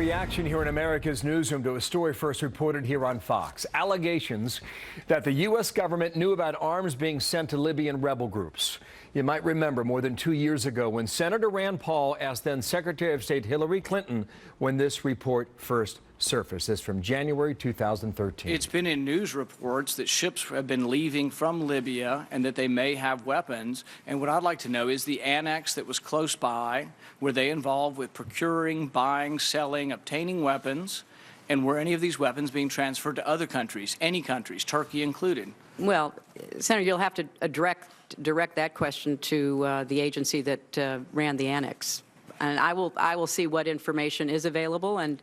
reaction here in America's Newsroom to a story first reported here on Fox. Allegations that the U.S. government knew about arms being sent to Libyan rebel groups. You might remember more than 2 years ago when Senator Rand Paul asked then Secretary of State Hillary Clinton when this report first surfaced. This from January 2013. It's been in news reports that ships have been leaving from Libya and that they may have weapons. And what I'd like to know is the annex that was close by, were they involved with procuring, buying, selling, obtaining weapons? And were any of these weapons being transferred to other countries, any countries, Turkey included? Well, Senator, you'll have to direct that question to the agency that ran the annex. And I will see what information is available. And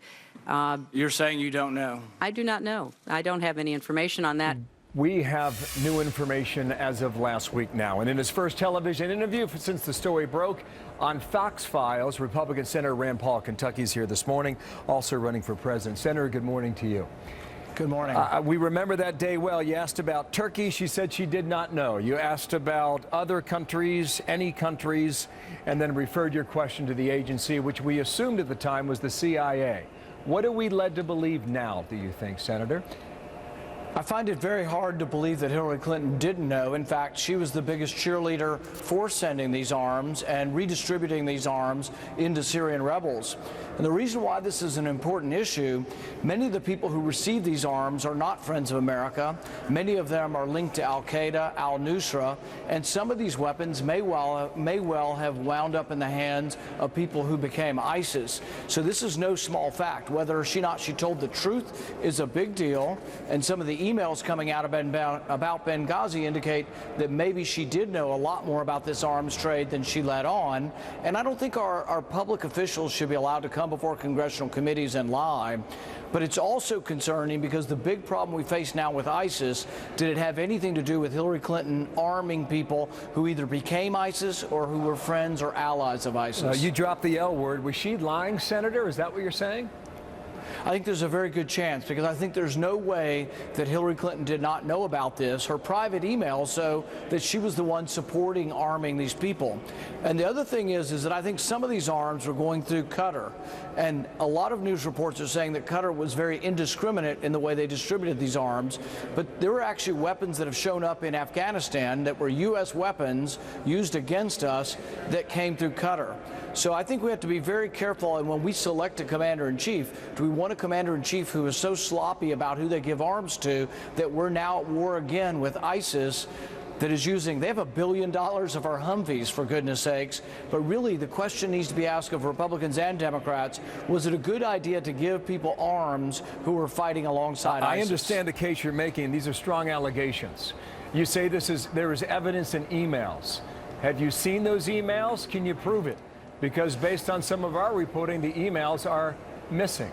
you're saying you don't know? I do not know. I don't have any information on that. We have new information as of last week now. And in his first television interview since the story broke on Fox Files, Republican Senator Rand Paul, Kentucky's here this morning, also running for president. Senator, good morning to you. Good morning. We remember that day well. You asked about Turkey. She said she did not know. You asked about other countries, any countries, and then referred your question to the agency, which we assumed at the time was the CIA. What are we led to believe now, do you think, Senator? I find it very hard to believe that Hillary Clinton didn't know. In fact, she was the biggest cheerleader for sending these arms and redistributing these arms into Syrian rebels. And the reason why this is an important issue, many of the people who receive these arms are not friends of America. Many of them are linked to Al-Qaeda, Al-Nusra, and some of these weapons may well have wound up in the hands of people who became ISIS. So this is no small fact. Whether or not she told the truth is a big deal, and some of the emails coming out about Benghazi indicate that maybe she did know a lot more about this arms trade than she let on. And I don't think our public officials should be allowed to come before congressional committees and lie. But it's also concerning because the big problem we face now with ISIS, did it have anything to do with Hillary Clinton arming people who either became ISIS or who were friends or allies of ISIS? You dropped the L word. Was she lying, Senator? Is that what you're saying? I think there's a very good chance, because I think there's no way that Hillary Clinton did not know about this. Her private emails show that she was the one supporting arming these people. And the other thing is that I think some of these arms were going through Qatar. And a lot of news reports are saying that Qatar was very indiscriminate in the way they distributed these arms. But there were actually weapons that have shown up in Afghanistan that were U.S. weapons used against us that came through Qatar. So I think we have to be very careful. And when we select a commander-in-chief, do we want a commander-in-chief who is so sloppy about who they give arms to that we're now at war again with ISIS, that is using, they have $1 billion of our Humvees, for goodness sakes. But really, the question needs to be asked of Republicans and Democrats, was it a good idea to give people arms who were fighting alongside ISIS? I understand the case you're making. These are strong allegations. You say there is evidence in emails. Have you seen those emails? Can you prove it? Because based on some of our reporting, the emails are missing.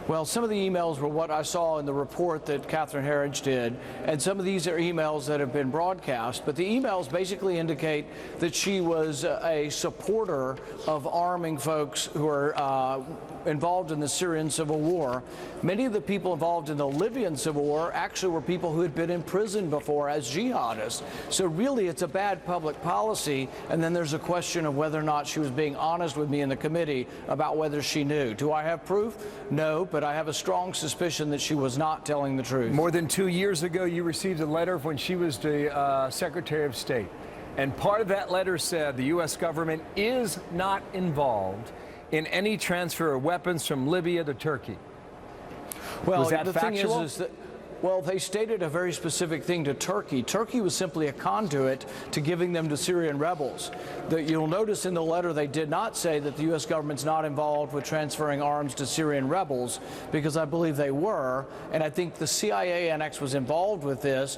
Well, some of the emails were what I saw in the report that Catherine Herridge did, and some of these are emails that have been broadcast. But the emails basically indicate that she was a supporter of arming folks who are involved in the Syrian civil war. Many of the people involved in the Libyan civil war actually were people who had been in prison before as jihadists. So really, it's a bad public policy. And then there's a question of whether or not she was being honest with me in the committee about whether she knew. Do I have proof? No, but I have a strong suspicion that she was not telling the truth. More than 2 years ago, you received a letter when she was the Secretary of State. And part of that letter said the U.S. government is not involved in any transfer of weapons from Libya to Turkey. Well, was that the factual? thing is that, well, they stated a very specific thing to Turkey. Turkey was simply a conduit to giving them to Syrian rebels. You'll notice in the letter they did not say that the U.S. government's not involved with transferring arms to Syrian rebels, because I believe they were. And I think the CIA annex was involved with this,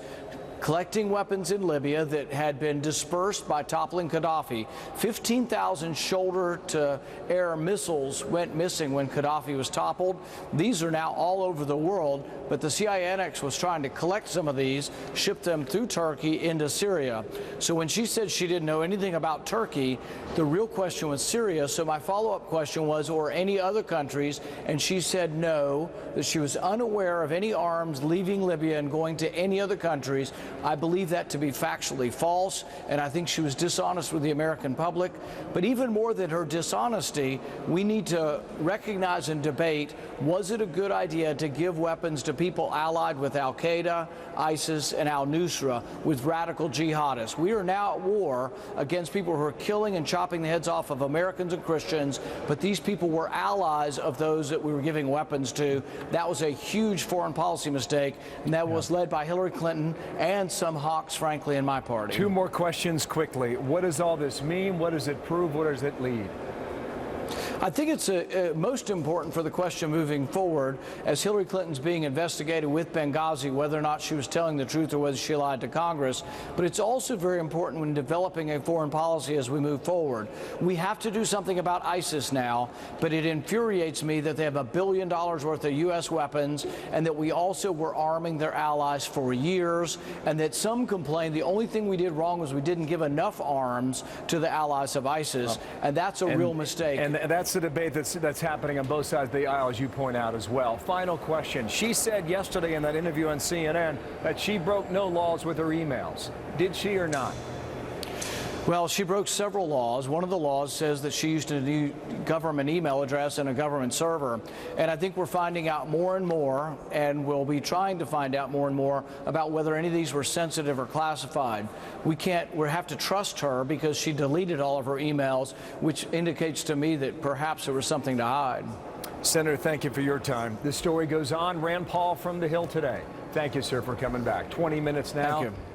collecting weapons in Libya that had been dispersed by toppling Gaddafi. 15,000 shoulder-to-air missiles went missing when Gaddafi was toppled. These are now all over the world, but the CIA annex was trying to collect some of these, ship them through Turkey into Syria. So when she said she didn't know anything about Turkey, the real question was Syria. So my follow-up question was, or any other countries, and she said no, that she was unaware of any arms leaving Libya and going to any other countries. I believe that to be factually false, and I think she was dishonest with the American public. But even more than her dishonesty, we need to recognize and debate, was it a good idea to give weapons to people allied with al-Qaeda, ISIS, and al-Nusra, with radical jihadists? We are now at war against people who are killing and chopping the heads off of Americans and Christians, but these people were allies of those that we were giving weapons to. That was a huge foreign policy mistake, and that was led by Hillary Clinton and some hawks, frankly, in my party. Two more questions quickly. What does all this mean? What does it prove? What does it lead? I think it's most important for the question moving forward, as Hillary Clinton's being investigated with Benghazi, whether or not she was telling the truth or whether she lied to Congress. But it's also very important when developing a foreign policy as we move forward. We have to do something about ISIS now, but it infuriates me that they have $1 billion worth of U.S. weapons and that we also were arming their allies for years, and that some complain the only thing we did wrong was we didn't give enough arms to the allies of ISIS, and that's a real mistake. And that's the debate that's happening on both sides of the aisle, as you point out as well. Final question. She said yesterday in that interview on CNN that she broke no laws with her emails. Did she or not? Well, she broke several laws. One of the laws says that she used a new government email address and a government server. And I think we're finding out more and more, and we'll be trying to find out more and more about whether any of these were sensitive or classified. We have to trust her because she deleted all of her emails, which indicates to me that perhaps there was something to hide. Senator, thank you for your time. This story goes on. Rand Paul from the Hill today. Thank you, sir, for coming back. 20 minutes now. Thank you.